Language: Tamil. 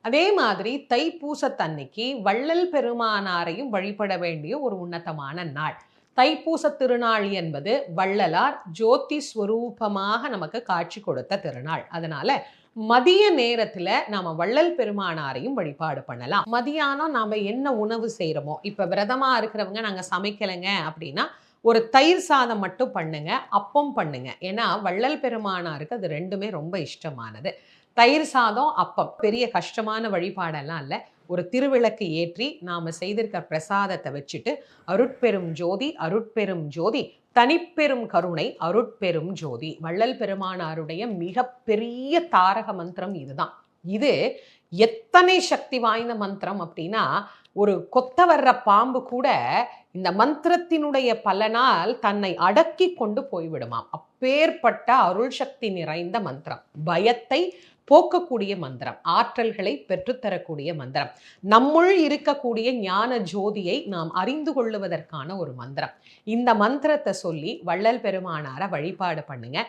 அதே மாதிரி தைப்பூசத்தன்னைக்கு வள்ளல் பெருமானாரையும் வழிபட வேண்டிய ஒரு உன்னதமான நாள். தைப்பூச திருநாள் என்பது வள்ளலார் ஜோதி ஸ்வரூபமாக நமக்கு காட்சி கொடுத்த திருநாள். அதனால மதிய நேரத்துல நாம வள்ளல் பெருமானாரையும் வழிபாடு பண்ணலாம். மதியானம் நாம என்ன உணவு செய்யறோமோ, இப்ப விரதமா இருக்கிறவங்க நாங்க சமைக்கலைங்க அப்படின்னா ஒரு தயிர் சாதம் மட்டும் பண்ணுங்க, அப்பம் பண்ணுங்க. ஏன்னா வள்ளல் பெருமானாருக்கு அது ரெண்டுமே ரொம்ப இஷ்டமானது. தயிர் சாதம், அப்பம் பெரிய கஷ்டமான வழிபாடெல்லாம் இல்லை. ஒரு திருவிளக்கு ஏற்றி நாம செய்திருக்க பிரசாதத்தை வச்சுட்டு அருட்பெரும் ஜோதி அருட்பெரும் ஜோதி தனிப்பெரும் கருணை அருட்பெரும் ஜோதி வள்ளல் பெருமானாருடைய மிக பெரிய தாரக மந்திரம் இதுதான். இது எத்தனை சக்தி வாய்ந்த மந்திரம் அப்படின்னா, ஒரு கொத்த வர்ற பாம்பு கூட இந்த மந்திரத்தினுடைய பலனால் தன்னை அடக்கி கொண்டு போய்விடுமாம். அப்பேற்பட்ட அருள் சக்தி நிறைந்த மந்திரம். பயத்தை போக்கக்கூடிய மந்திரம், ஆற்றல்களை பெற்றுத்தரக்கூடிய மந்திரம், நம்முள் இருக்கக்கூடிய ஞான ஜோதியை நாம் அறிந்து கொள்ளுவதற்கான ஒரு மந்திரம். இந்த மந்திரத்தை சொல்லி வள்ளல் பெருமானாரை வழிபாடு பண்ணுங்க.